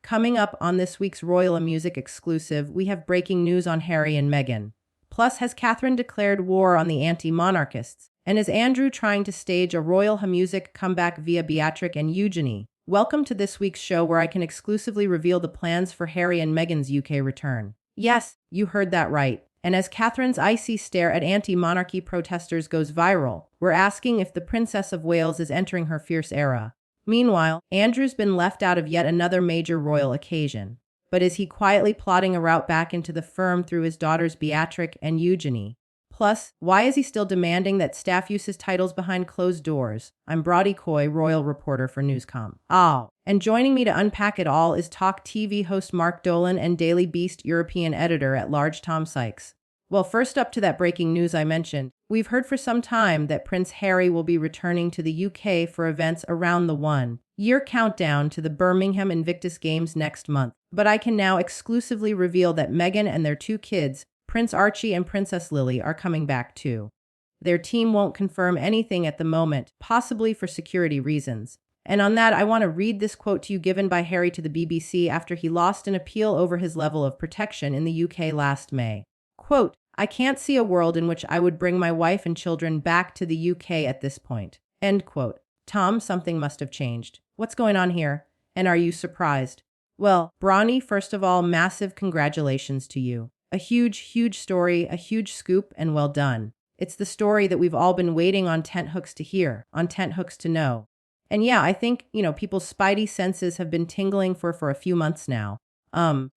Coming up on this week's Royal Music exclusive, we have breaking news on Harry and Meghan. Plus, has Catherine declared war on the anti-monarchists? And is Andrew trying to stage a royal music comeback via Beatrix and Eugenie? Welcome to this week's show where I can exclusively reveal the plans for Harry and Meghan's UK return. Yes, you heard that right. And as Catherine's icy stare at anti-monarchy protesters goes viral, we're asking if the Princess of Wales is entering her fierce era. Meanwhile, Andrew's been left out of yet another major royal occasion. But is he quietly plotting a route back into the firm through his daughters Beatrix and Eugenie? Plus, why is he still demanding that staff use his titles behind closed doors? I'm Brody Coy, royal reporter for Newscom. And joining me to unpack it all is Talk TV host Mark Dolan and Daily Beast European editor-at-large Tom Sykes. Well, first up to that breaking news I mentioned, we've heard for some time that Prince Harry will be returning to the UK for events around the one-year countdown to the Birmingham Invictus Games next month. But I can now exclusively reveal that Meghan and their two kids, Prince Archie and Princess Lily, are coming back too. Their team won't confirm anything at the moment, possibly for security reasons. And on that, I want to read this quote to you given by Harry to the BBC after he lost an appeal over his level of protection in the UK last May. Quote, "I can't see a world in which I would bring my wife and children back to the UK at this point." End quote. Tom, something must have changed. What's going on here? And are you surprised? Well, Bronny, first of all, massive congratulations to you. A huge, huge story, a huge scoop, and well done. It's the story that we've all been waiting on tenthooks to hear, on tenthooks to know. And yeah, I think, people's spidey senses have been tingling for a few months now.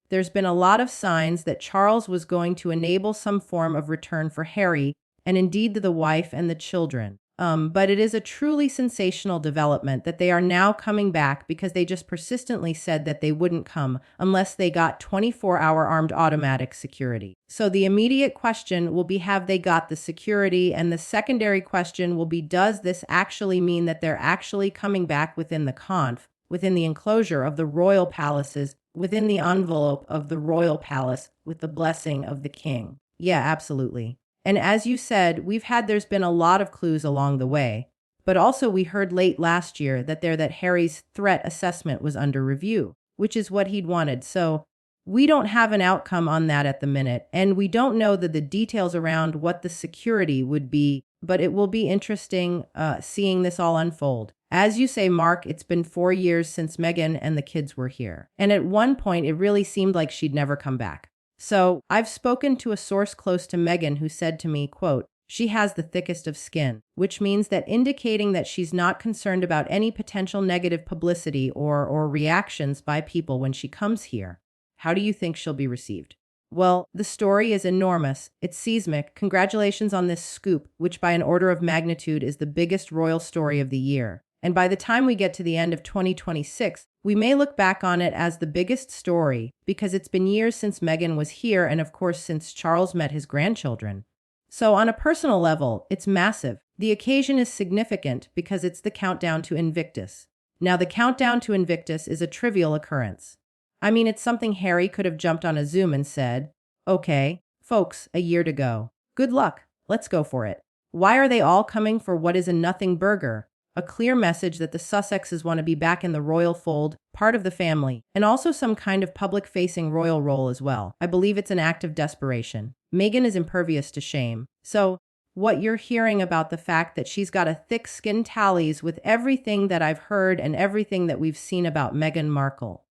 There's been a lot of signs that Charles was going to enable some form of return for Harry, and indeed the wife and the children. But it is a truly sensational development that they are now coming back because they just persistently said that they wouldn't come unless they got 24-hour armed automatic security. So the immediate question will be, have they got the security? And the secondary question will be, does this actually mean that they're actually coming back within the within the enclosure of the royal palaces, within the envelope of the royal palace, with the blessing of the king? Yeah, absolutely. And as you said, there's been a lot of clues along the way. But also we heard late last year that Harry's threat assessment was under review, which is what he'd wanted. So we don't have an outcome on that at the minute, and we don't know the details around what the security would be, but it will be interesting seeing this all unfold. As you say, Mark, it's been 4 years since Meghan and the kids were here. And at one point, it really seemed like she'd never come back. So I've spoken to a source close to Meghan who said to me, quote, "She has the thickest of skin," which means that indicating that she's not concerned about any potential negative publicity or reactions by people when she comes here. How do you think she'll be received? Well, the story is enormous. It's seismic. Congratulations on this scoop, which by an order of magnitude is the biggest royal story of the year. And by the time we get to the end of 2026, we may look back on it as the biggest story because it's been years since Meghan was here and of course since Charles met his grandchildren. So on a personal level, it's massive. The occasion is significant because it's the countdown to Invictus. Now, the countdown to Invictus is a trivial occurrence. I mean, it's something Harry could have jumped on a Zoom and said, "Okay, folks, a year to go. Good luck. Let's go for it." Why are they all coming for what is a nothing burger? A clear message that the Sussexes want to be back in the royal fold, part of the family, and also some kind of public-facing royal role as well. I believe it's an act of desperation. Meghan is impervious to shame. So, what you're hearing about the fact that she's got a thick skin tallies with everything that I've heard and everything that we've seen about Meghan Markle.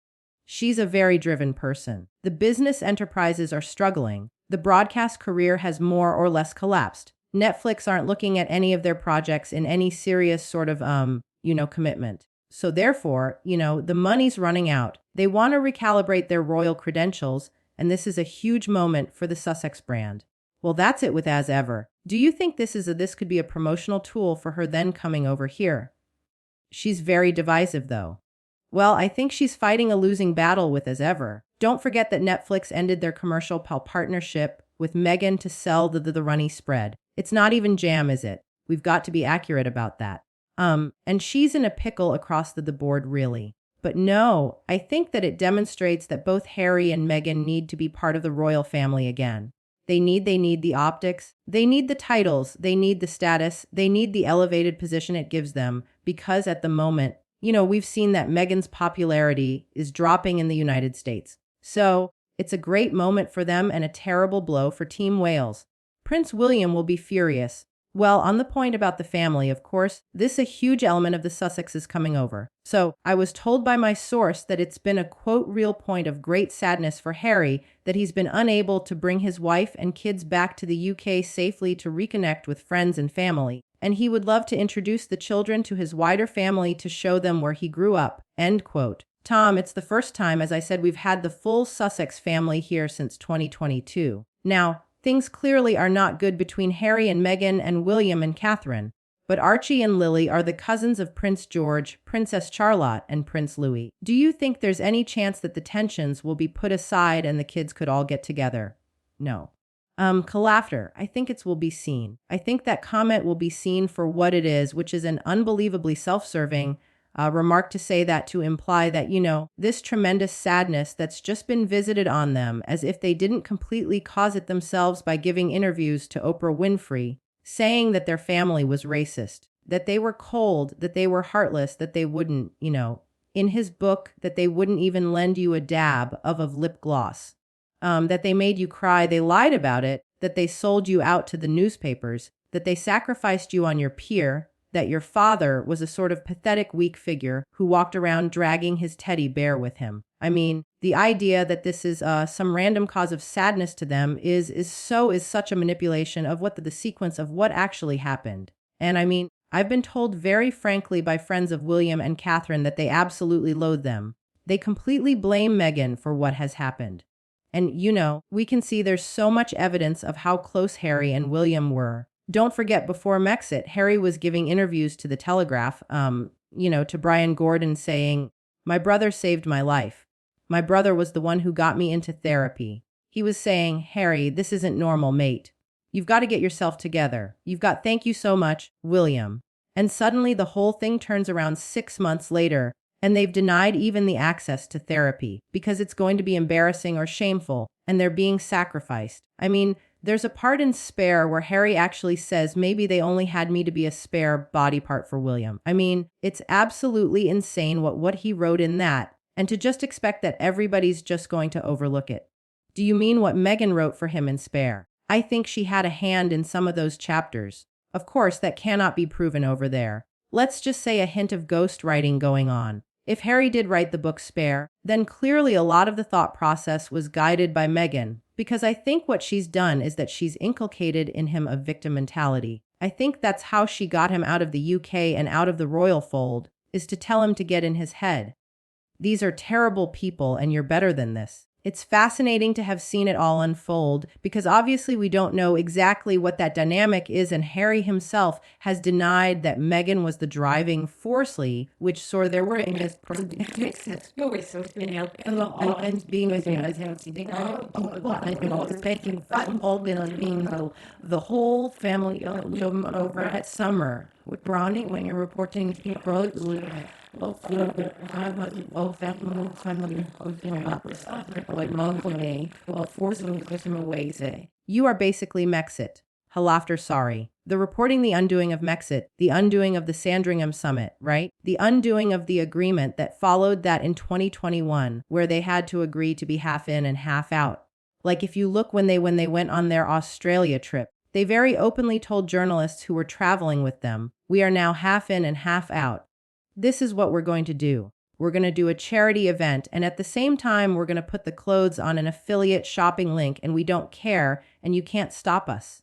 She's a very driven person. The business enterprises are struggling. The broadcast career has more or less collapsed. Netflix aren't looking at any of their projects in any serious sort of, commitment. So therefore, the money's running out. They want to recalibrate their royal credentials, and this is a huge moment for the Sussex brand. Well, that's it with As Ever. Do you think this could be a promotional tool for her then coming over here? She's very divisive, though. Well, I think she's fighting a losing battle with As Ever. Don't forget that Netflix ended their commercial partnership with Meghan to sell the runny spread. It's not even jam, is it? We've got to be accurate about that. And she's in a pickle across the board, really. But no, I think that it demonstrates that both Harry and Meghan need to be part of the royal family again. They need the optics, they need the titles, they need the status, they need the elevated position it gives them, because at the moment, We've seen that Meghan's popularity is dropping in the United States. So it's a great moment for them and a terrible blow for Team Wales. Prince William will be furious. Well, on the point about the family, of course, this is a huge element of the Sussexes coming over. So I was told by my source that it's been a quote real point of great sadness for Harry that he's been unable to bring his wife and kids back to the UK safely to reconnect with friends and family. And he would love to introduce the children to his wider family to show them where he grew up. End quote. Tom, it's the first time, as I said, we've had the full Sussex family here since 2022. Now, things clearly are not good between Harry and Meghan and William and Catherine, but Archie and Lily are the cousins of Prince George, Princess Charlotte, and Prince Louis. Do you think there's any chance that the tensions will be put aside and the kids could all get together? No. Laughter. I think it will be seen. I think that comment will be seen for what it is, which is an unbelievably self-serving remark to say that to imply that, this tremendous sadness that's just been visited on them as if they didn't completely cause it themselves by giving interviews to Oprah Winfrey, saying that their family was racist, that they were cold, that they were heartless, that they wouldn't, in his book, that they wouldn't even lend you a dab of lip gloss, that they made you cry, they lied about it, that they sold you out to the newspapers, that they sacrificed you on your pier, that your father was a sort of pathetic weak figure who walked around dragging his teddy bear with him. I mean, the idea that this is some random cause of sadness to them is such a manipulation of what the sequence of what actually happened. And I mean, I've been told very frankly by friends of William and Catherine that they absolutely loathe them. They completely blame Meghan for what has happened. And we can see there's so much evidence of how close Harry and William were. Don't forget, before Megxit, Harry was giving interviews to the Telegraph, to Brian Gordon saying, "My brother saved my life. My brother was the one who got me into therapy." He was saying, "Harry, this isn't normal, mate. You've got to get yourself together. You've got thank you so much, William." And suddenly the whole thing turns around 6 months later, and they've denied even the access to therapy because it's going to be embarrassing or shameful, and they're being sacrificed. I mean, there's a part in Spare where Harry actually says maybe they only had me to be a spare body part for William. I mean, it's absolutely insane what he wrote in that, and to just expect that everybody's just going to overlook it. Do you mean what Meghan wrote for him in Spare? I think she had a hand in some of those chapters. Of course, that cannot be proven over there. Let's just say a hint of ghost writing going on. If Harry did write the book Spare, then clearly a lot of the thought process was guided by Meghan, because I think what she's done is that she's inculcated in him a victim mentality. I think that's how she got him out of the UK and out of the royal fold, is to tell him to get in his head. These are terrible people and you're better than this. It's fascinating to have seen it all unfold because obviously we don't know exactly what that dynamic is, and Harry himself has denied that Meghan was the driving force, which saw their were in his the whole family over at summer with Ronnie when you're reporting you are basically Megxit. Laughter, sorry. The reporting the undoing of Megxit, the undoing of the Sandringham Summit, right? The undoing of the agreement that followed that in 2021, where they had to agree to be half in and half out. Like if you look when they went on their Australia trip, they very openly told journalists who were traveling with them, "We are now half in and half out. This is what we're going to do. We're going to do a charity event, and at the same time, we're going to put the clothes on an affiliate shopping link, and we don't care, and you can't stop us."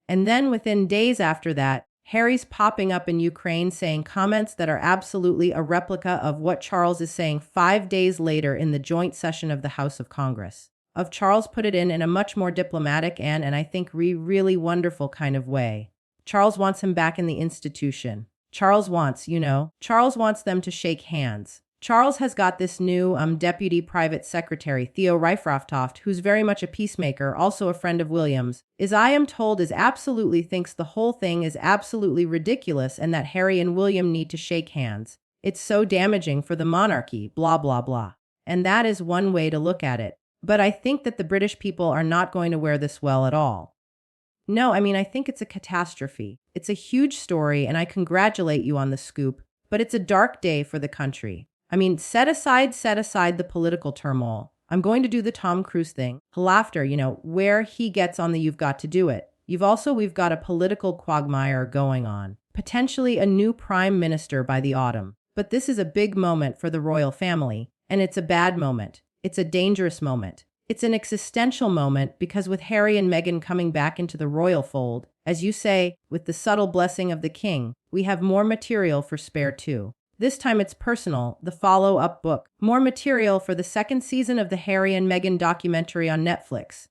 And then within days after that, Harry's popping up in Ukraine saying comments that are absolutely a replica of what Charles is saying 5 days later in the joint session of the House of Congress. Charles put it in a much more diplomatic and I think really wonderful kind of way. Charles wants him back in the institution. Charles wants them to shake hands. Charles has got this new deputy private secretary, Theo Reifraftoft, who's very much a peacemaker, also a friend of William's, I am told absolutely thinks the whole thing is absolutely ridiculous and that Harry and William need to shake hands. It's so damaging for the monarchy, blah, blah, blah. And that is one way to look at it. But I think that the British people are not going to wear this well at all. No, I think it's a catastrophe. It's a huge story, and I congratulate you on the scoop. but it's a dark day for the country. I mean, set aside the political turmoil. I'm going to do the Tom Cruise thing. Laughter, where he gets on the "you've got to do it." We've got a political quagmire going on. Potentially a new prime minister by the autumn. But this is a big moment for the royal family, and it's a bad moment. It's a dangerous moment. It's an existential moment because with Harry and Meghan coming back into the royal fold, as you say, with the subtle blessing of the king, we have more material for Spare too. This time it's personal, the follow-up book. More material for the second season of the Harry and Meghan documentary on Netflix.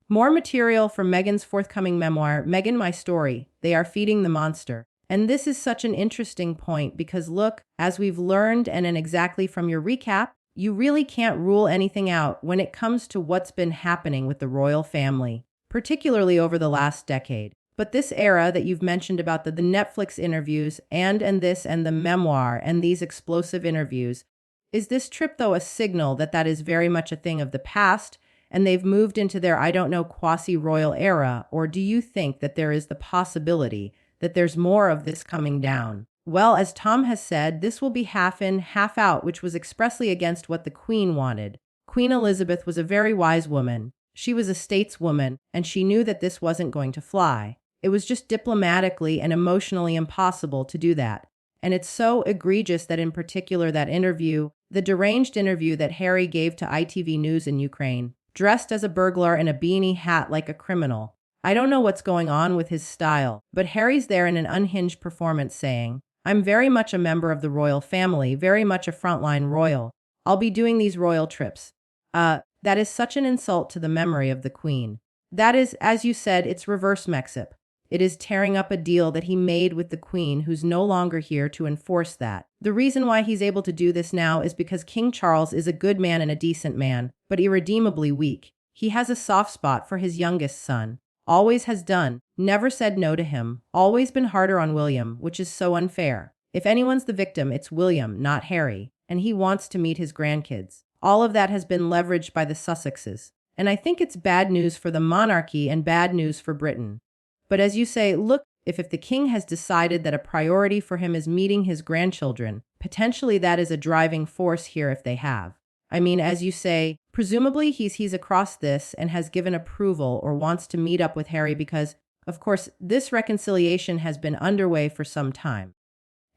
More material for Meghan's forthcoming memoir, Meghan My Story. They are feeding the monster. And this is such an interesting point because look, as we've learned and exactly from your recap, you really can't rule anything out when it comes to what's been happening with the royal family, particularly over the last decade. But this era that you've mentioned about the Netflix interviews and the memoir and these explosive interviews, is this trip though a signal that is very much a thing of the past and they've moved into their, quasi-royal era? Or do you think that there is the possibility that there's more of this coming down? Well, as Tom has said, this will be half in, half out, which was expressly against what the Queen wanted. Queen Elizabeth was a very wise woman. She was a stateswoman, and she knew that this wasn't going to fly. It was just diplomatically and emotionally impossible to do that. And it's so egregious that in particular that interview, the deranged interview that Harry gave to ITV News in Ukraine, dressed as a burglar in a beanie hat like a criminal. I don't know what's going on with his style, but Harry's there in an unhinged performance saying, "I'm very much a member of the royal family, very much a frontline royal. I'll be doing these royal trips." That is such an insult to the memory of the Queen. That is, as you said, it's reverse Megxit. It is tearing up a deal that he made with the Queen, who's no longer here to enforce that. The reason why he's able to do this now is because King Charles is a good man and a decent man, but irredeemably weak. He has a soft spot for his youngest son. Always has done, never said no to him, always been harder on William, which is so unfair. If anyone's the victim, it's William, not Harry, and he wants to meet his grandkids. All of that has been leveraged by the Sussexes, and I think it's bad news for the monarchy and bad news for Britain. But as you say, look, if the king has decided that a priority for him is meeting his grandchildren, potentially that is a driving force here if they have. I mean, as you say, presumably he's across this and has given approval or wants to meet up with Harry because, of course, this reconciliation has been underway for some time.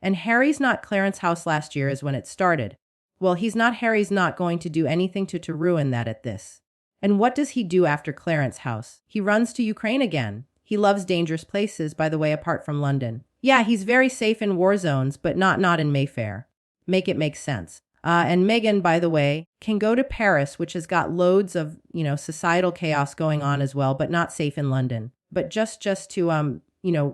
And Harry's not Clarence House last year is when it started. Well, Harry's not going to do anything to ruin that at this. And what does he do after Clarence House? He runs to Ukraine again. He loves dangerous places, by the way, apart from London. Yeah, he's very safe in war zones, but not in Mayfair. Make it make sense. And Meghan, by the way, can go to Paris, which has got loads of, societal chaos going on as well, but not safe in London. But just to,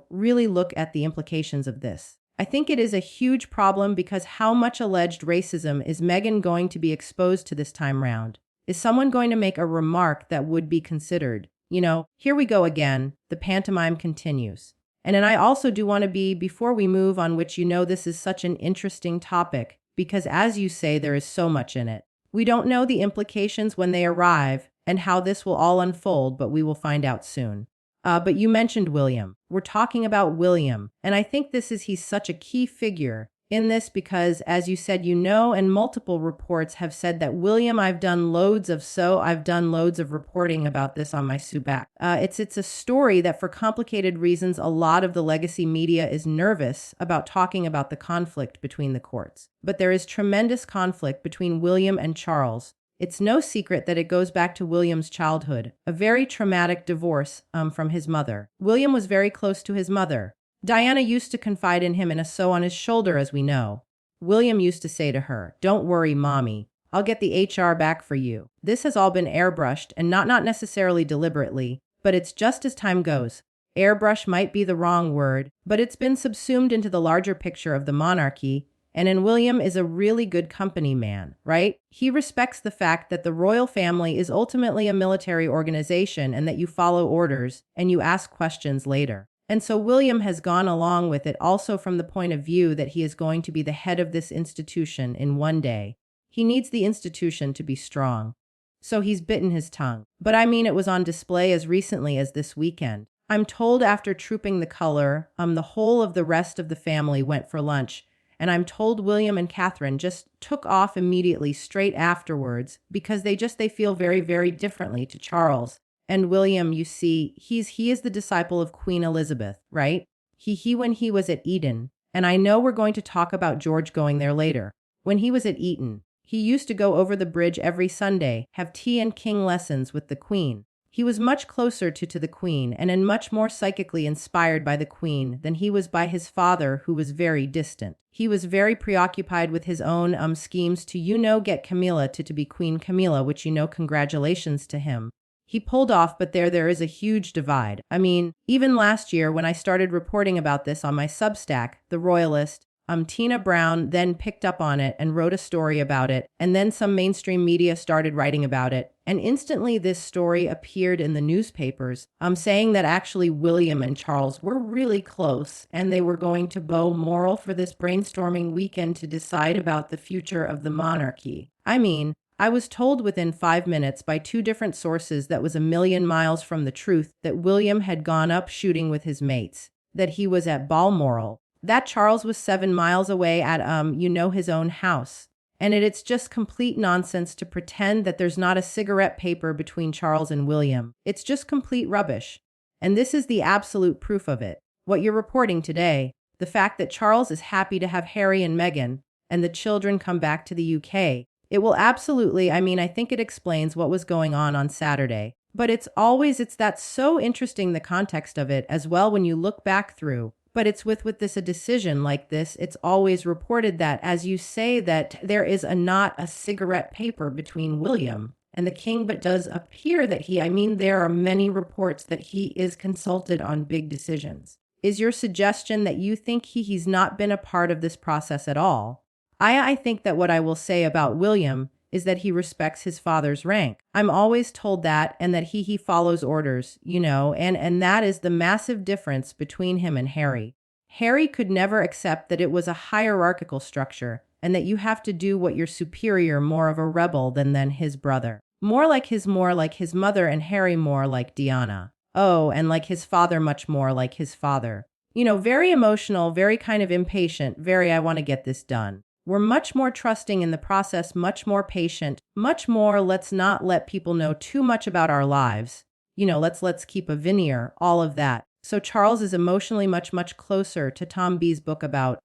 really look at the implications of this. I think it is a huge problem because how much alleged racism is Meghan going to be exposed to this time round? Is someone going to make a remark that would be considered? Here we go again. The pantomime continues. And then I also do want to before we move on, which this is such an interesting topic, because as you say, there is so much in it. We don't know the implications when they arrive and how this will all unfold, but we will find out soon. But you mentioned William. We're talking about William, and I think he's such a key figure in this because, as you said, and multiple reports have said that William, I've done loads of reporting about this on my Subak. It's a story that for complicated reasons, a lot of the legacy media is nervous about talking about the conflict between the courts. But there is tremendous conflict between William and Charles. It's no secret that it goes back to William's childhood, a very traumatic divorce from his mother. William was very close to his mother. Diana used to confide in him in a sew on his shoulder, as we know. William used to say to her, "Don't worry, Mommy. I'll get the HR back for you." This has all been airbrushed, and not necessarily deliberately, but it's just as time goes. Airbrush might be the wrong word, but it's been subsumed into the larger picture of the monarchy, and William is a really good company man, right? He respects the fact that the royal family is ultimately a military organization and that you follow orders and you ask questions later. And so William has gone along with it also from the point of view that he is going to be the head of this institution in one day. He needs the institution to be strong. So he's bitten his tongue. But it was on display as recently as this weekend. I'm told after Trooping the Color, the whole of the rest of the family went for lunch, and I'm told William and Catherine just took off immediately straight afterwards because they feel very, very differently to Charles. And William, you see, he is the disciple of Queen Elizabeth, right? He when he was at Eton, and I know we're going to talk about George going there later. When he was at Eton, he used to go over the bridge every Sunday, have tea and king lessons with the Queen. He was much closer to the Queen and much more psychically inspired by the Queen than he was by his father, who was very distant. He was very preoccupied with his own schemes to, get Camilla to be Queen Camilla, which, congratulations to him. He pulled off, but there is a huge divide. I mean, even last year when I started reporting about this on my Substack, The Royalist, Tina Brown then picked up on it and wrote a story about it, and then some mainstream media started writing about it, and instantly this story appeared in the newspapers, saying that actually William and Charles were really close, and they were going to Balmoral for this brainstorming weekend to decide about the future of the monarchy. I mean, I was told within 5 minutes by 2 different sources that was a million miles from the truth that William had gone up shooting with his mates, that he was at Balmoral, that Charles was 7 miles away at, his own house. And it's just complete nonsense to pretend that there's not a cigarette paper between Charles and William. It's just complete rubbish. And this is the absolute proof of it. What you're reporting today, the fact that Charles is happy to have Harry and Meghan, and the children come back to the UK. It will absolutely, I think it explains what was going on Saturday. But it's that's so interesting, the context of it as well when you look back through. But it's with a decision like this, it's always reported that, as you say, that there is not a cigarette paper between William and the king, but does appear that there are many reports that he is consulted on big decisions. Is your suggestion that you think he's not been a part of this process at all? I think that what I will say about William is that he respects his father's rank. I'm always told that, and that he follows orders, and that is the massive difference between him and Harry. Harry could never accept that it was a hierarchical structure, and that you have to do what your superior, more of a rebel than his brother. More like his mother, and Harry more like Diana. Oh, and like his father, much more like his father. Very emotional, very kind of impatient, very I want to get this done. We're much more trusting in the process, much more patient, much more let's not let people know too much about our lives. Let's keep a veneer, all of that. So Charles is emotionally much closer to Tom B's book about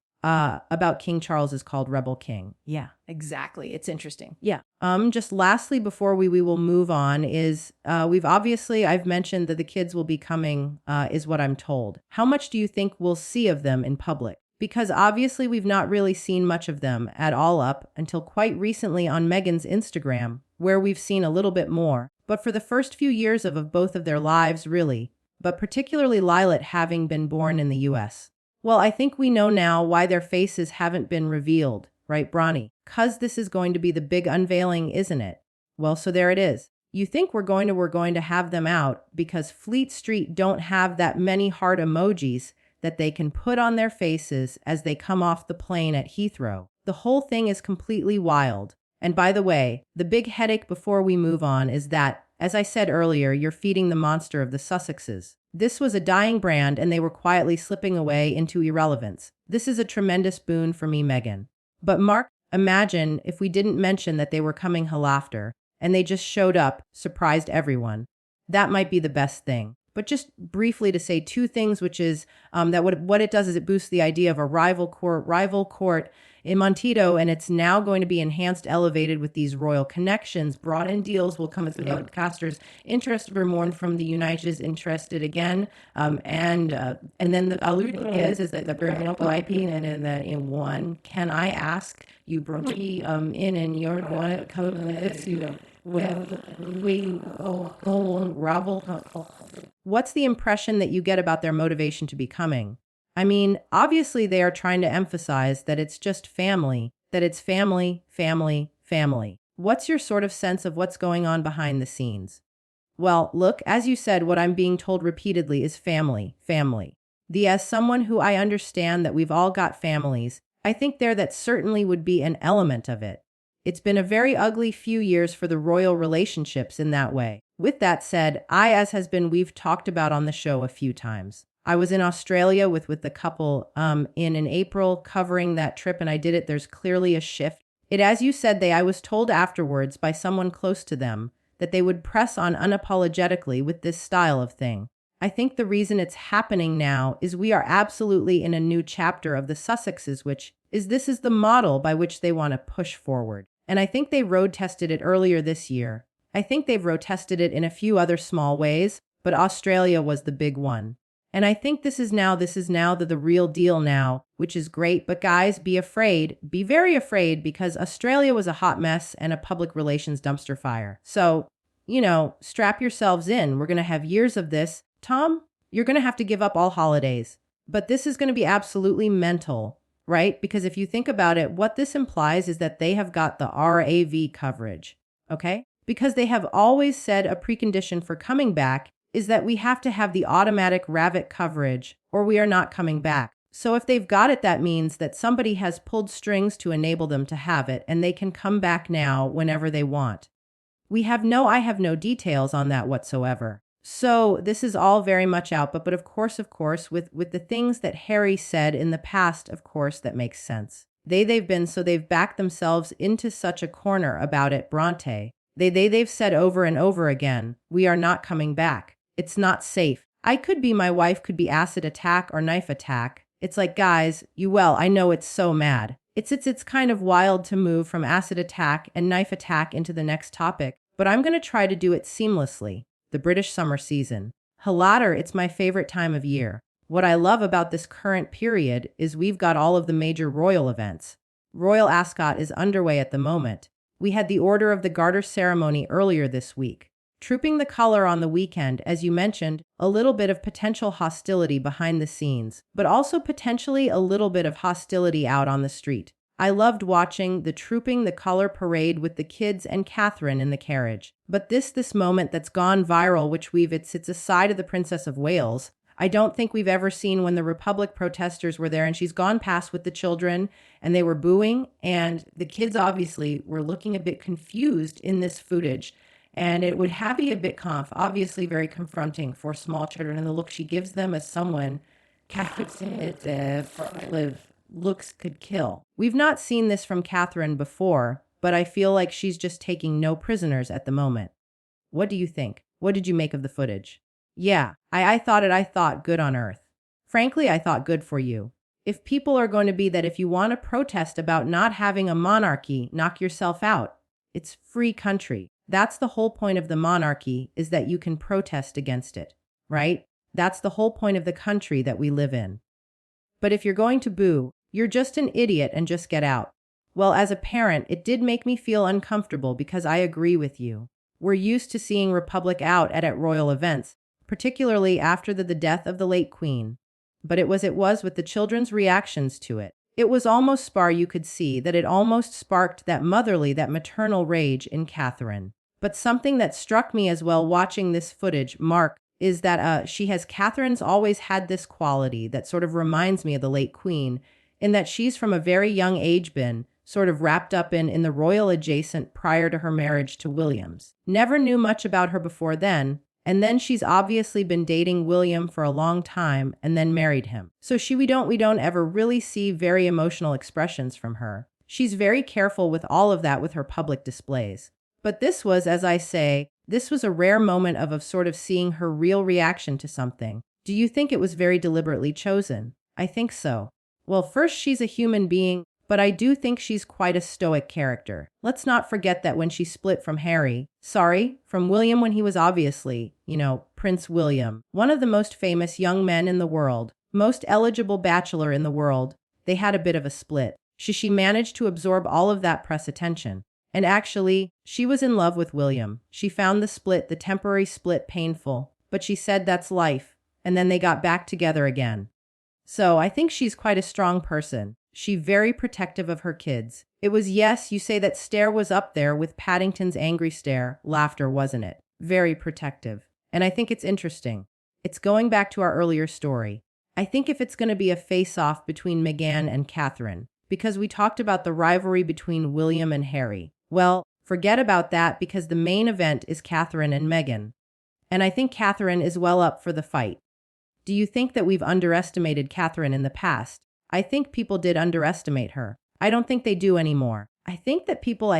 King Charles is called Rebel King. Yeah, exactly. It's interesting. Yeah. Just lastly, before we will move on, is I've mentioned that the kids will be coming, is what I'm told. How much do you think we'll see of them in public? Because obviously we've not really seen much of them at all up until quite recently on Meghan's Instagram, where we've seen a little bit more. But for the first few years of both of their lives, really, but particularly Lilet having been born in the US. Well, I think we know now why their faces haven't been revealed, right, Bronny? 'Cause this is going to be the big unveiling, isn't it? Well, so there it is. You think we're going to have them out because Fleet Street don't have that many heart emojis that they can put on their faces as they come off the plane at Heathrow. The whole thing is completely wild. And by the way, the big headache before we move on is that, as I said earlier, you're feeding the monster of the Sussexes. This was a dying brand, and they were quietly slipping away into irrelevance. This is a tremendous boon for me, Meghan. But Mark, imagine if we didn't mention that they were coming after, and they just showed up, surprised everyone. That might be the best thing. But just briefly to say 2 things, which is that what it does is it boosts the idea of a rival court in Montito, and it's now going to be enhanced, elevated with these royal connections. Brought in deals will come as the broadcasters interested or more from the United interested again, and then the alluding is that the Birmingham IP and in one. Can I ask you, Brookie, in and your one what's the impression that you get about their motivation to be coming? Obviously they are trying to emphasize that it's just family, that it's family, family, family. What's your sort of sense of what's going on behind the scenes? Well, look, as you said, what I'm being told repeatedly is family, family. As someone who I understand that we've all got families, I think that certainly would be an element of it. It's been a very ugly few years for the royal relationships in that way. With that said, we've talked about on the show a few times. I was in Australia with the couple in April covering that trip, and I did it. There's clearly a shift. As you said, I was told afterwards by someone close to them that they would press on unapologetically with this style of thing. I think the reason it's happening now is we are absolutely in a new chapter of the Sussexes, which is this is the model by which they want to push forward. And I think they road tested it earlier this year. I think they've road tested it in a few other small ways, but Australia was the big one. And I think this is now the real deal now, which is great. But guys, be afraid, be very afraid, because Australia was a hot mess and a public relations dumpster fire. So, strap yourselves in. We're going to have years of this. Tom, you're going to have to give up all holidays. But this is going to be absolutely mental, right? Because if you think about it, what this implies is that they have got the RAV coverage, okay? Because they have always said a precondition for coming back is that we have to have the automatic RAVIT coverage or we are not coming back. So if they've got it, that means that somebody has pulled strings to enable them to have it, and they can come back now whenever they want. I have no details on that whatsoever. So this is all very much out, but of course, with the things that Harry said in the past, of course, that makes sense. They've backed themselves into such a corner about it, Bronte. They've said over and over again, we are not coming back. It's not safe. My wife could be acid attack or knife attack. It's like, guys, I know it's so mad. It's kind of wild to move from acid attack and knife attack into the next topic, but I'm going to try to do it seamlessly. The British summer season. Halater, it's my favorite time of year. What I love about this current period is we've got all of the major royal events. Royal Ascot is underway at the moment. We had the Order of the Garter ceremony earlier this week. Trooping the color on the weekend, as you mentioned, a little bit of potential hostility behind the scenes, but also potentially a little bit of hostility out on the street. I loved watching the Trooping the Color parade with the kids and Catherine in the carriage. But this moment that's gone viral, which it's a side of the Princess of Wales, I don't think we've ever seen when the Republic protesters were there and she's gone past with the children and they were booing, and the kids obviously were looking a bit confused in this footage. And it would have be a bit obviously very confronting for small children. And the look she gives them as someone, Catherine said, looks could kill. We've not seen this from Catherine before, but I feel like she's just taking no prisoners at the moment. What do you think? What did you make of the footage? Yeah, I thought good on earth. Frankly, I thought good for you. If people are going to be that if you want to protest about not having a monarchy, knock yourself out. It's free country. That's the whole point of the monarchy, is that you can protest against it, right? That's the whole point of the country that we live in. But if you're going to boo, you're just an idiot and just get out. Well, as a parent, it did make me feel uncomfortable because I agree with you. We're used to seeing Republic out at royal events, particularly after the death of the late Queen. But it was with the children's reactions to it. It was almost you could see that it almost sparked that maternal rage in Catherine. But something that struck me as well watching this footage, Mark, is that Catherine's always had this quality that sort of reminds me of the late Queen, in that she's from a very young age been sort of wrapped up in the royal adjacent prior to her marriage to Williams. Never knew much about her before then, and then she's obviously been dating William for a long time and then married him. So we don't ever really see very emotional expressions from her. She's very careful with all of that with her public displays. But this was, as I say, this was a rare moment of sort of seeing her real reaction to something. Do you think it was very deliberately chosen? I think so. Well, first, she's a human being, but I do think she's quite a stoic character. Let's not forget that when she split from from William when he was obviously, Prince William, one of the most famous young men in the world, most eligible bachelor in the world, they had a bit of a split. She managed to absorb all of that press attention. And actually, she was in love with William. She found the temporary split painful, but she said that's life, and then they got back together again. So I think she's quite a strong person. She very protective of her kids. It was, yes, you say that stare was up there with Paddington's angry stare, laughter, wasn't it? Very protective. And I think it's interesting. It's going back to our earlier story. I think if it's going to be a face-off between Meghan and Catherine, because we talked about the rivalry between William and Harry. Well, forget about that because the main event is Catherine and Meghan. And I think Catherine is well up for the fight. Do you think that we've underestimated Catherine in the past? I think people did underestimate her. I don't think they do anymore. I think that people,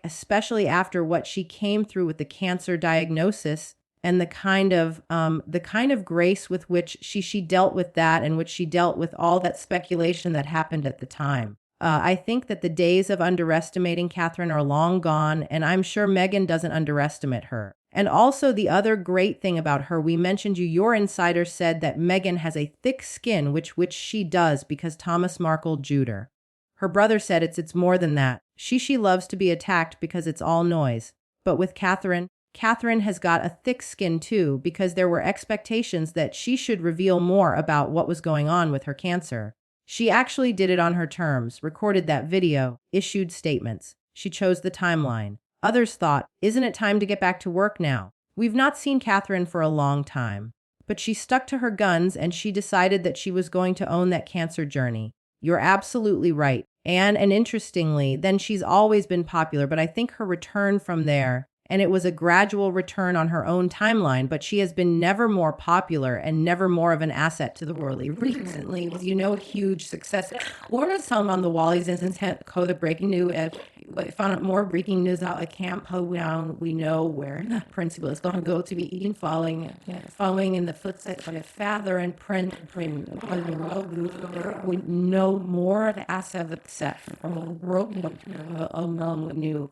especially after what she came through with the cancer diagnosis and the kind of grace with which she dealt with that, and which she dealt with all that speculation that happened at the time. I think that the days of underestimating Catherine are long gone, and I'm sure Meghan doesn't underestimate her. And also, the other great thing about her, we mentioned your insider said that Meghan has a thick skin, which she does because Thomas Markle Jewed her. Her brother said it's more than that. She loves to be attacked because it's all noise. But with Catherine has got a thick skin too, because there were expectations that she should reveal more about what was going on with her cancer. She actually did it on her terms, recorded that video, issued statements. She chose the timeline. Others thought, isn't it time to get back to work now? We've not seen Catherine for a long time. But she stuck to her guns, and she decided that she was going to own that cancer journey. You're absolutely right. And interestingly, then she's always been popular, but I think her return from there, and it was a gradual return on her own timeline, but she has been never more popular and never more of an asset to the world. Recently, with huge success. What are some on the Wally's intent code of breaking news? I found out more breaking news out at Camp Down. We know where the principal is going to go to be Eton following in the footsteps of a father and prince. We know more the asset of the set from among new.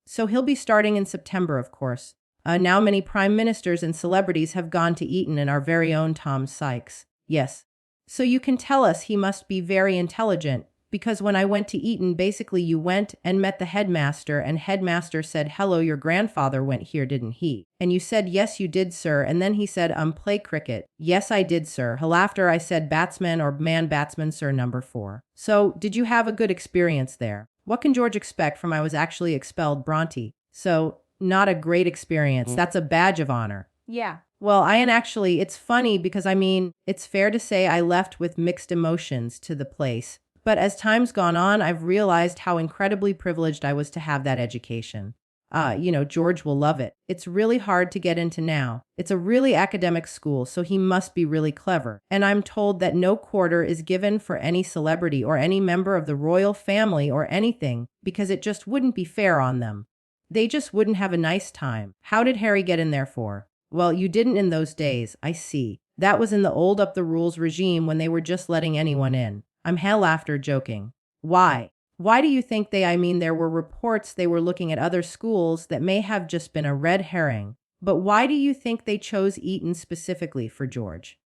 So he'll be starting in September, of course. Now many prime ministers and celebrities have gone to Eton, and our very own Tom Sykes. Yes. So you can tell us he must be very intelligent, because when I went to Eton, basically you went and met the headmaster, and headmaster said, hello, your grandfather went here, didn't he? And you said, yes, you did, sir. And then he said, play cricket. Yes, I did, sir. After I said batsman or man batsman, sir, number 4. So did you have a good experience there? What can George expect from I was actually expelled Bronte? So, not a great experience. That's a badge of honor. Yeah. Well, it's funny because it's fair to say I left with mixed emotions to the place. But as time's gone on, I've realized how incredibly privileged I was to have that education. George will love it. It's really hard to get into now. It's a really academic school, so he must be really clever. And I'm told that no quarter is given for any celebrity or any member of the royal family or anything, because it just wouldn't be fair on them. They just wouldn't have a nice time. How did Harry get in there for? Well, you didn't in those days, I see. That was in the old up the rules regime when they were just letting anyone in. I'm hell after joking. Why? Why do you think there were reports they were looking at other schools that may have just been a red herring. But why do you think they chose Eton specifically for George?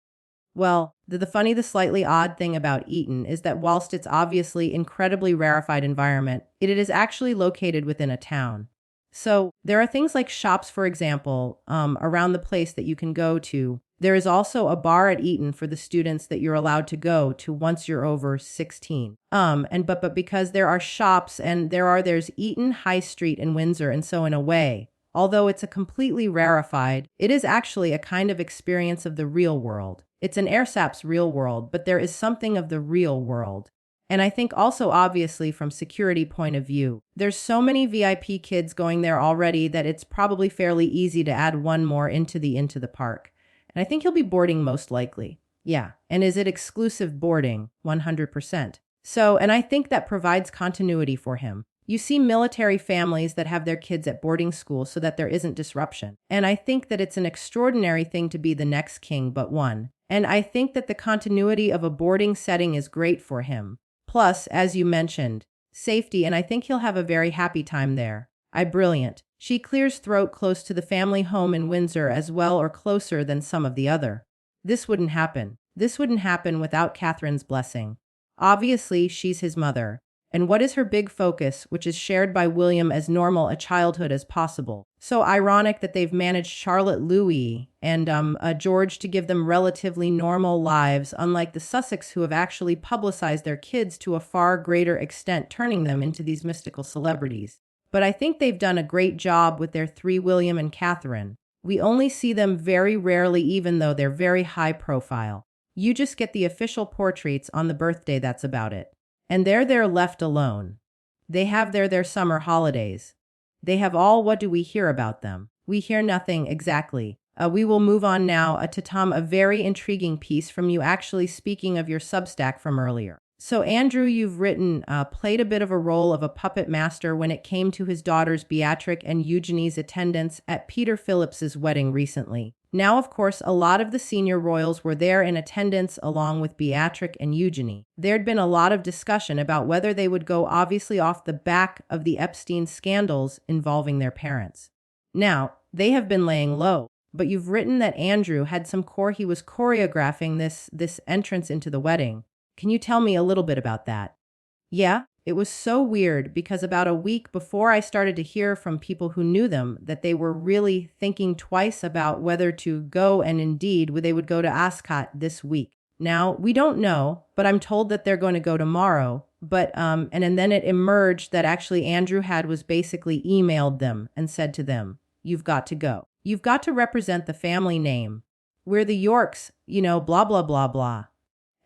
Well, the slightly odd thing about Eton is that whilst it's obviously incredibly rarefied environment, it is actually located within a town. So there are things like shops, for example, around the place that you can go to. There is also a bar at Eton for the students that you're allowed to go to once you're over 16. But because there are shops and there's Eton High Street in Windsor, and so in a way, although it's a completely rarefied, it is actually a kind of experience of the real world. It's an AirSAP's real world, but there is something of the real world. And I think also, obviously, from security point of view, there's so many VIP kids going there already that it's probably fairly easy to add one more into the park. And I think he'll be boarding most likely. Yeah. And is it exclusive boarding? 100%. So, and I think that provides continuity for him. You see military families that have their kids at boarding school so that there isn't disruption. And I think that it's an extraordinary thing to be the next king but one. And I think that the continuity of a boarding setting is great for him. Plus, as you mentioned, safety, and I think he'll have a very happy time there. Brilliant. She clears throat close to the family home in Windsor as well, or closer than some of the other. This wouldn't happen. This wouldn't happen without Catherine's blessing. Obviously, she's his mother. And what is her big focus, which is shared by William, as normal a childhood as possible? So ironic that they've managed Charlotte, Louis, and George to give them relatively normal lives, unlike the Sussex, who have actually publicized their kids to a far greater extent, turning them into these mystical celebrities. But I think they've done a great job with their 3, William and Catherine. We only see them very rarely, even though they're very high profile. You just get the official portraits on the birthday, that's about it. And they're left alone. They have their summer holidays. They have all. What do we hear about them? We hear nothing exactly. We will move on now to Tom, a very intriguing piece from you actually speaking of your Substack from earlier. So, Andrew, you've written, played a bit of a role of a puppet master when it came to his daughters Beatrix and Eugenie's attendance at Peter Phillips's wedding recently. Now, of course, a lot of the senior royals were there in attendance along with Beatrix and Eugenie. There'd been a lot of discussion about whether they would go obviously off the back of the Epstein scandals involving their parents. Now, they have been laying low, but you've written that Andrew had some he was choreographing this entrance into the wedding. Can you tell me a little bit about that? Yeah, it was so weird because about a week before I started to hear from people who knew them that they were really thinking twice about whether to go, and indeed they would go to Ascot this week. Now, we don't know, but I'm told that they're going to go tomorrow. But and then it emerged that actually Andrew was basically emailed them and said to them, "You've got to go. You've got to represent the family name. We're the Yorks, blah, blah, blah, blah."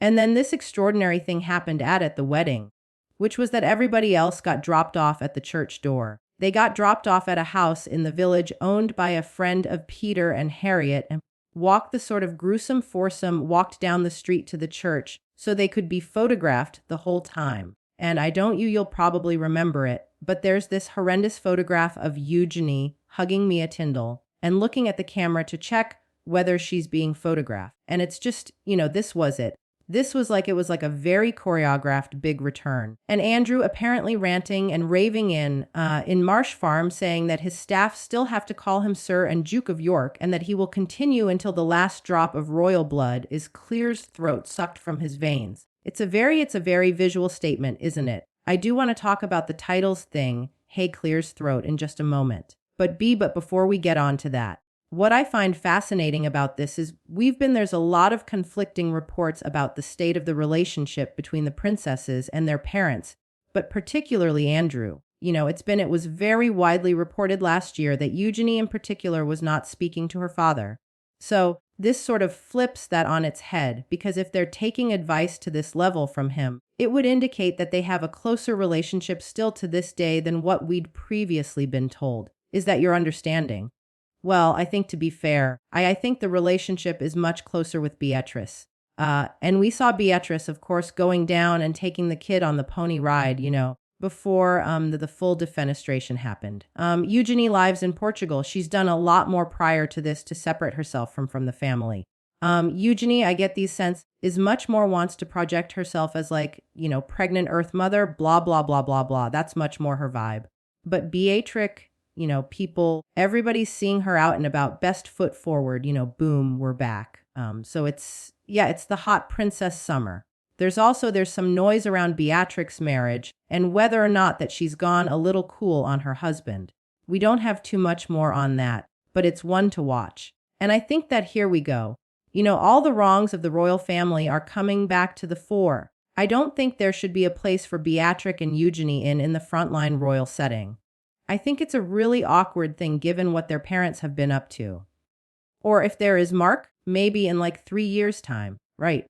And then this extraordinary thing happened at the wedding, which was that everybody else got dropped off at the church door. They got dropped off at a house in the village owned by a friend of Peter and Harriet and walked the sort of gruesome foursome walked down the street to the church so they could be photographed the whole time. And you'll probably remember it, but there's this horrendous photograph of Eugenie hugging Mia Tyndall and looking at the camera to check whether she's being photographed. And it's just, this was it. This was it was like a very choreographed big return. And Andrew apparently ranting and raving in Marsh Farm, saying that his staff still have to call him Sir and Duke of York, and that he will continue until the last drop of royal blood is Clear's throat sucked from his veins. It's a very visual statement, isn't it? I do want to talk about the titles thing, Hey Clear's throat, in just a moment. But before we get on to that, what I find fascinating about this is there's a lot of conflicting reports about the state of the relationship between the princesses and their parents, but particularly Andrew. It was very widely reported last year that Eugenie in particular was not speaking to her father. So this sort of flips that on its head, because if they're taking advice to this level from him, it would indicate that they have a closer relationship still to this day than what we'd previously been told. Is that your understanding? Well, I think to be fair, I think the relationship is much closer with Beatrice. And we saw Beatrice, of course, going down and taking the kid on the pony ride, before the full defenestration happened. Eugenie lives in Portugal. She's done a lot more prior to this to separate herself from the family. Eugenie, I get these sense, is much more wants to project herself as pregnant Earth Mother, blah, blah, blah, blah, blah. That's much more her vibe. But Beatrix, everybody's seeing her out and about, best foot forward, boom, we're back. So it's the hot princess summer. There's some noise around Beatrix's marriage and whether or not that she's gone a little cool on her husband. We don't have too much more on that, but it's one to watch. And I think that here we go. All the wrongs of the royal family are coming back to the fore. I don't think there should be a place for Beatrix and Eugenie in the frontline royal setting. I think it's a really awkward thing given what their parents have been up to. Or if there is Mark, maybe in 3 years' time. Right.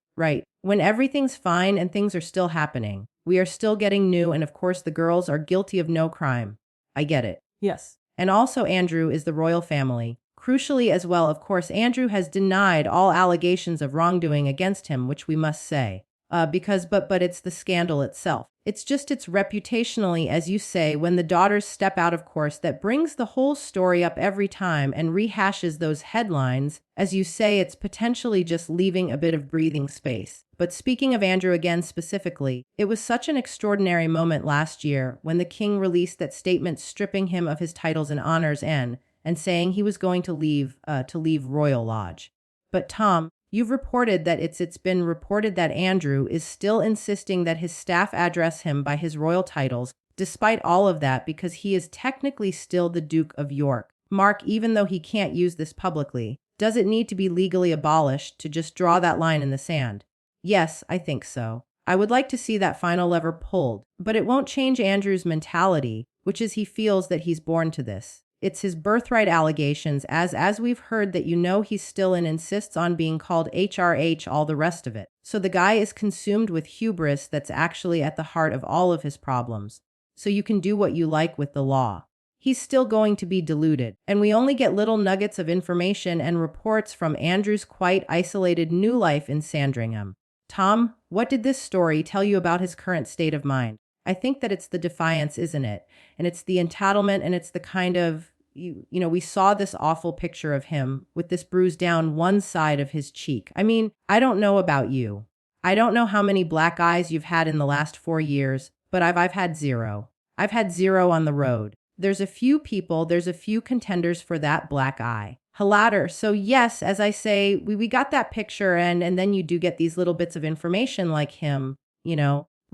When everything's fine and things are still happening. We are still getting new, and of course the girls are guilty of no crime. I get it. Yes. And also Andrew is the royal family. Crucially as well, of course, Andrew has denied all allegations of wrongdoing against him, which we must say. But it's the scandal itself. It's reputationally, as you say, when the daughters step out, of course, that brings the whole story up every time and rehashes those headlines. As you say, it's potentially just leaving a bit of breathing space. But speaking of Andrew again specifically, it was such an extraordinary moment last year when the king released that statement stripping him of his titles and honors and saying he was going to leave Royal Lodge. But Tom, you've reported that it's been reported that Andrew is still insisting that his staff address him by his royal titles, despite all of that, because he is technically still the Duke of York. Mark, even though he can't use this publicly, does it need to be legally abolished to just draw that line in the sand? Yes, I think so. I would like to see that final lever pulled, but it won't change Andrew's mentality, which is he feels that he's born to this. It's his birthright allegations, as we've heard that he's still and insists on being called HRH, all the rest of it. So the guy is consumed with hubris that's actually at the heart of all of his problems. So you can do what you like with the law. he's still going to be diluted. And we only get little nuggets of information and reports from Andrew's quite isolated new life in Sandringham. Tom, what did this story tell you about his current state of mind? I think that it's the defiance, isn't it? And it's the entitlement, and it's the kind of, we saw this awful picture of him with this bruise down one side of his cheek. I mean, I don't know about you. I don't know how many black eyes you've had in the last 4 years, but I've had zero. I've had zero on the road. There's a few contenders for that black eye. Halater. So yes, as I say, we got that picture, and then you do get these little bits of information like him,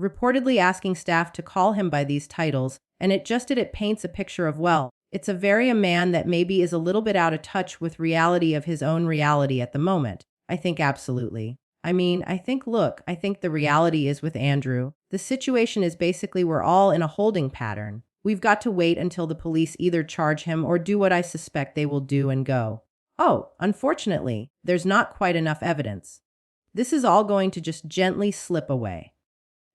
reportedly asking staff to call him by these titles, and it paints a picture of, well, it's a man that maybe is a little bit out of touch with reality of his own reality at the moment. I think absolutely. I think the reality is with Andrew. The situation is basically we're all in a holding pattern. We've got to wait until the police either charge him or do what I suspect they will do and go, oh, unfortunately, there's not quite enough evidence. This is all going to just gently slip away.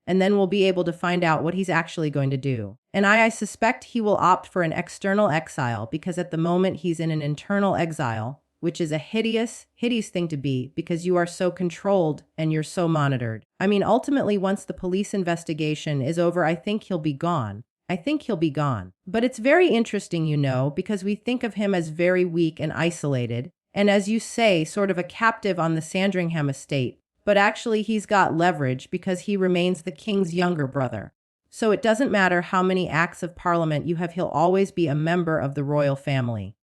And then we'll be able to find out what he's actually going to do. And I suspect he will opt for an external exile because at the moment he's in an internal exile, which is a hideous thing to be because you are so controlled and you're so monitored. Ultimately, once the police investigation is over, I think he'll be gone. But it's very interesting, because we think of him as very weak and isolated, and as you say, sort of a captive on the Sandringham estate. But actually, he's got leverage because he remains the king's younger brother. So it doesn't matter how many acts of parliament you have, he'll always be a member of the royal family.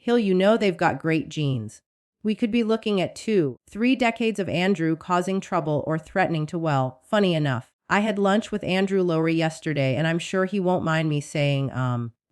They've got great genes. We could be looking at 2-3 decades of Andrew causing trouble or threatening to, funny enough. I had lunch with Andrew Lowry yesterday, and I'm sure he won't mind me saying,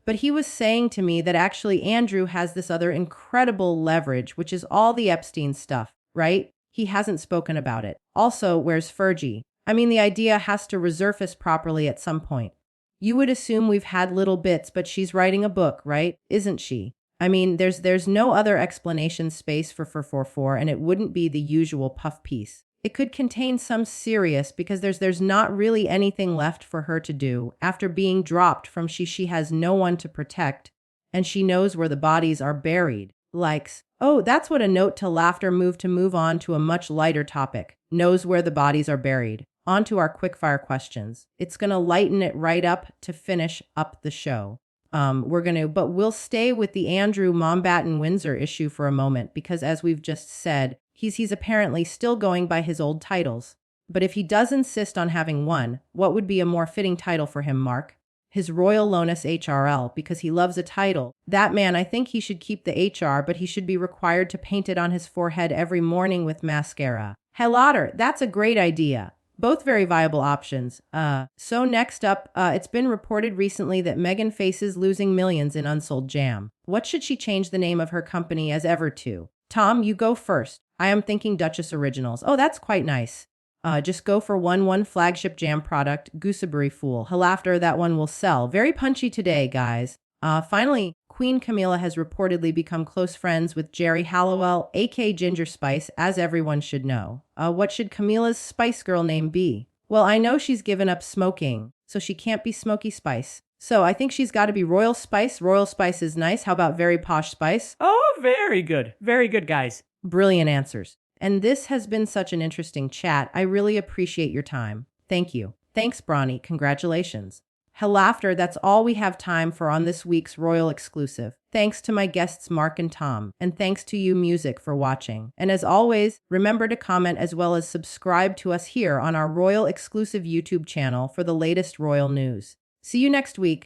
but he was saying to me that actually Andrew has this other incredible leverage, which is all the Epstein stuff, right? He hasn't spoken about it. Also, where's Fergie? The idea has to resurface properly at some point. You would assume we've had little bits, but she's writing a book, right? Isn't she? There's no other explanation space for 444, and it wouldn't be the usual puff piece. It could contain some serious because there's not really anything left for her to do after being dropped from she has no one to protect, and she knows where the bodies are buried. Likes, oh, that's what a note to laughter move on to a much lighter topic. Knows where the bodies are buried. On to our quickfire questions. It's going to lighten it right up to finish up the show. But we'll stay with the Andrew Mountbatten Windsor issue for a moment because as we've just said, he's apparently still going by his old titles. But if he does insist on having one, what would be a more fitting title for him, Mark? His Royal Lonus HRL, because he loves a title. That man, I think he should keep the HR, but he should be required to paint it on his forehead every morning with mascara. Helater, that's a great idea. Both very viable options. So next up, it's been reported recently that Meghan faces losing millions in unsold jam. What should she change the name of her company as ever to? Tom, you go first. I am thinking Duchess Originals. Oh, that's quite nice. Just go for one flagship jam product, Gooseberry Fool. Halafter, that one will sell. Very punchy today, guys. Finally, Queen Camilla has reportedly become close friends with Jerry Halliwell, aka Ginger Spice, as everyone should know. What should Camilla's Spice Girl name be? Well, I know she's given up smoking, so she can't be Smoky Spice. So I think she's got to be Royal Spice. Royal Spice is nice. How about Very Posh Spice? Oh, very good. Very good, guys. Brilliant answers. And this has been such an interesting chat. I really appreciate your time. Thank you. Thanks, Bronny. Congratulations. Halafter, that's all we have time for on this week's Royal Exclusive. Thanks to my guests Mark and Tom, and thanks to you, Music, for watching. And as always, remember to comment as well as subscribe to us here on our Royal Exclusive YouTube channel for the latest royal news. See you next week.